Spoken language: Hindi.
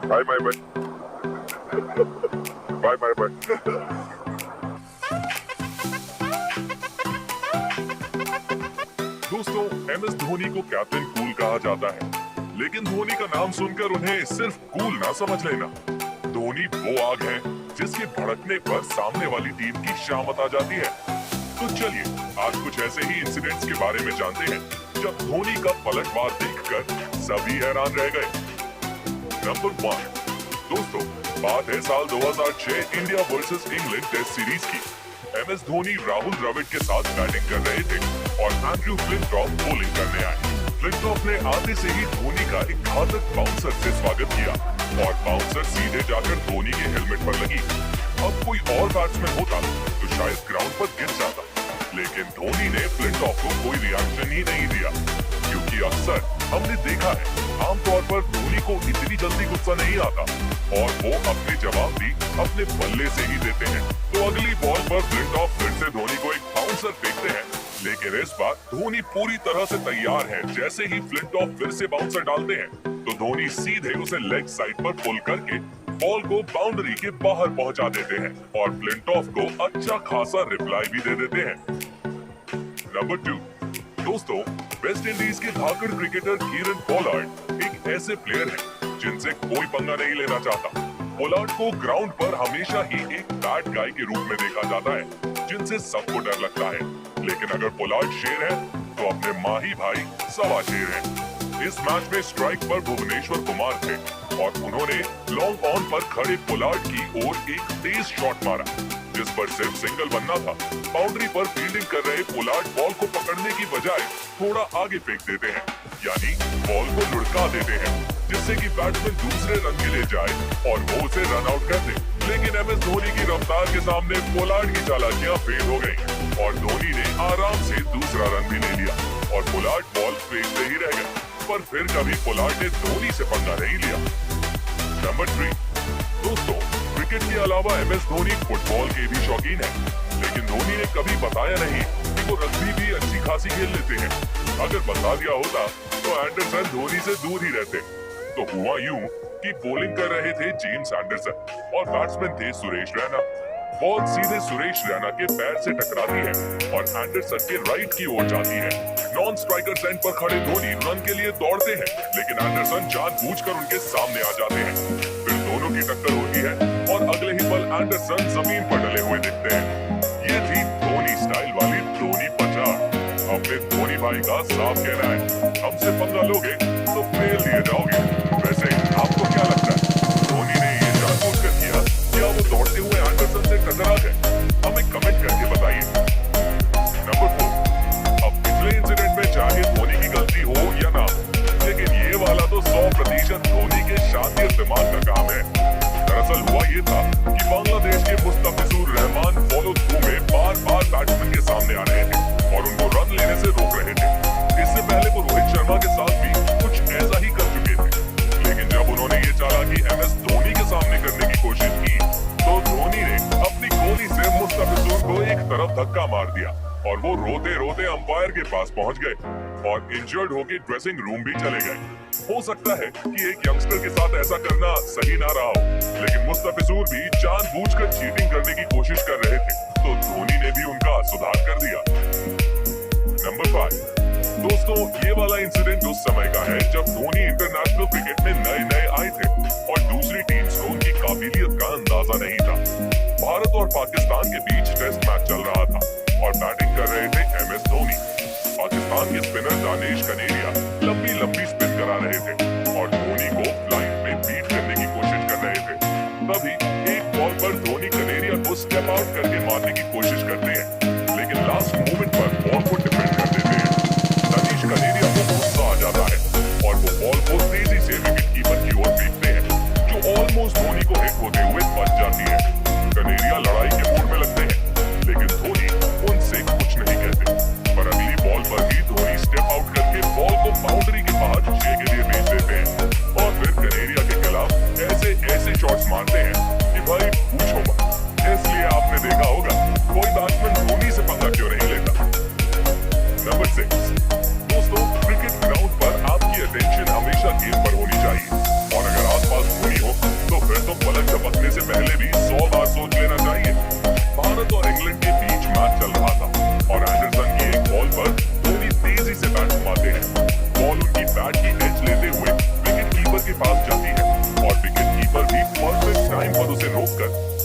Bye bye bye bye bye bye. दोस्तों, MS धोनी को कैप्टन कूल कहा जाता है, लेकिन धोनी का नाम सुनकर उन्हें सिर्फ कूल ना समझ लेना। धोनी वो आग है जिसके भड़कने पर सामने वाली टीम की शामत आ जाती है। तो चलिए आज कुछ ऐसे ही इंसिडेंट्स के बारे में जानते हैं जब धोनी का पलटवार देखकर सभी हैरान रह गए। नंबर 1, दोस्तों बात है साल 2006 India versus England test series की। MS धोनी राहुल द्रविड़ के साथ बैटिंग कर रहे थे और एंड्रू फ्लिंटॉफ बॉलिंग करने आए। फ्लिंटॉफ ने आते से ही धोनी का एक घातक बाउंसर से स्वागत किया और बाउंसर सीधे जाकर धोनी के हेलमेट पर लगी। अब कोई और बैट्समैन होता तो शायद ग्राउंड पर गिर जाता, लेकिन धोनी ने फ्लिंटॉफ को कोई रिएक्शन ही नहीं दिया, क्योंकि अक्सर हमने देखा है आमतौर पर धोनी को इतनी जल्दी गुस्सा नहीं आता और वो अपने जवाब भी अपने बल्ले से ही देते हैं। तो अगली बॉल पर फ्लिंटॉफ फिर से धोनी को एक बाउंसर फेंकते हैं, लेकिन इस बार धोनी पूरी तरह से तैयार है। जैसे ही फ्लिंटॉफ फिर से बाउंसर डालते हैं तो धोनी सीधे उसे लेग साइड पर पुल करके बॉल को बाउंड्री के बाहर पहुंचा देते हैं और फ्लिंटॉफ को अच्छा खासा रिप्लाई भी दे देते हैं। नंबर 2, दोस्तों वेस्ट इंडीज के धाकड़ क्रिकेटर कीरन पोलार्ड एक ऐसे प्लेयर हैं जिनसे कोई पंगा नहीं लेना चाहता। पोलार्ड को ग्राउंड पर हमेशा ही एक बैड गाय के रूप में देखा जाता है जिनसे सबको डर लगता है, लेकिन अगर पोलार्ड शेर है तो अपने माही भाई सवा शेर है। इस मैच में स्ट्राइक पर भुवनेश्वर कुमार थे और उन्होंने लॉन्ग ऑन पर खड़े पोलार्ड की ओर एक तेज शॉट मारा जिस पर सिर्फ सिंगल बनना था। बाउंड्री पर फील्डिंग कर रहे पोलार्ड बॉल को पकड़ने की बजाय थोड़ा आगे फेंक देते हैं, यानी बॉल को लुढ़का देते हैं, जिससे कि बैट्समैन दूसरे रन के लिए जाए और वो उसे रन आउट कर दे। लेकिन MS धोनी की रफ्तार के सामने पोलार्ड की चालाकियां फेल हो गयी और धोनी ने आराम से दूसरा रन भी ले लिया और पोलार्ड बॉल फेंकते ही रह गया। पर फिर कभी पोलार्ड ने धोनी से पंगा नहीं लिया। नंबर 3, दोस्तों क्रिकेट के अलावा MS धोनी फुटबॉल के भी शौकीन है, लेकिन धोनी ने कभी बताया नहीं कि वो रग्बी भी अच्छी खासी खेल लेते हैं। अगर बता दिया होता तो एंडरसन धोनी से दूर ही रहते। तो हुआ यूं कि बॉलिंग कर रहे थे जेम्स एंडरसन और बैट्समैन थे सुरेश रैना। बॉल सीधे सुरेश रैना के पैर से टकराती है और एंडरसन के राइट की ओर जाती है। नॉन स्ट्राइकर एंड पर खड़े धोनी रन के लिए दौड़ते हैं, लेकिन एंडरसन जानबूझकर उनके सामने आ जाते हैं। फिर दोनों की टक्कर होती है और अगले ही पल एंडरसन जमीन पर डले हुए दिखते हैं। ये थी धोनी स्टाइल वाली धोनी पचार। अपने धोनी भाई का साफ कहना है, हमसे पंगा लोगे तो फेल दिए जाओगे। वैसे आपको क्या लगता है, धोनी ने ये जानबूझकर किया या वो दौड़ते हुए एंडरसन से टकरा गए? हमें कमेंट करके बताइए। नंबर 4, अब पिछले इंसिडेंट में चाहे धोनी की गलती हो या ना, लेकिन ये वाला तो 100% धोनी के शातिर दिमाग का काम है। दरअसल हुआ ये था कि बांग्लादेश के मुस्तफिजुर रहमान फॉलो थ्रू में बार-बार बैट्समैन के सामने आ रहे थे और उनको रन लेने से रोक रहे थे। इससे पहले वो रोहित शर्मा के साथ भी कुछ ऐसा ही कर चुके थे, लेकिन जब उन्होंने ये चालाकी MS धोनी के सामने करने की कोशिश की तो धोनी ने अपनी गोली से मुस्तफिजुर को एक तरफ धक्का मार दिया और वो रोते रोते अंपायर के पास पहुंच गए और इंजर्ड होकर ड्रेसिंग रूम भी चले गए। हो सकता है कि एक यंगस्टर के साथ ऐसा करना सही ना रहा हो, लेकिन मुस्तफिजुर भी जानबूझकर चीटिंग करने की कोशिश कर रहे थे, तो धोनी ने भी उनका सुधार कर दिया। नंबर 5, दोस्तों ये वाला इंसिडेंट उस समय का है जब धोनी इंटरनेशनल क्रिकेट में नए आए थे और दूसरी टीम्स को उनकी काबिलियत का अंदाजा नहीं था। भारत और पाकिस्तान के बीच टेस्ट मैच चल रहा था और बैटिंग कर रहे थे MS धोनी। पाकिस्तान के स्पिनर दानिश कनेरिया लंबी स्पिन करा रहे थे और धोनी को फ्लाइट में बीट करने की कोशिश कर रहे थे। तभी एक बॉल पर धोनी कनेरिया को स्टेप आउट करके मारने की कोशिश करते हैं, लेकिन लास्ट मोमेंट पर बॉल को डिफेंड कर देते हैं। दानिश कनेरिया को गुस्सा आ जाता है और वो बॉल को तेजी से विकेट कीपर की ओर फेंकते हैं, जो ऑलमोस्ट धोनी को हिट होते हुए बच जाती है। कनेरिया लड़ाई के मूड में लगते हैं, लेकिन धोनी उनसे कुछ नहीं कहते। पर अगली बॉल पर ही धोनी स्टेप आउट करके बॉल को बाउंड्री के बाहर 6 के लिए भेज देते पास जाती है और विकेट कीपर भी परफेक्ट टाइम पर उसे रोककर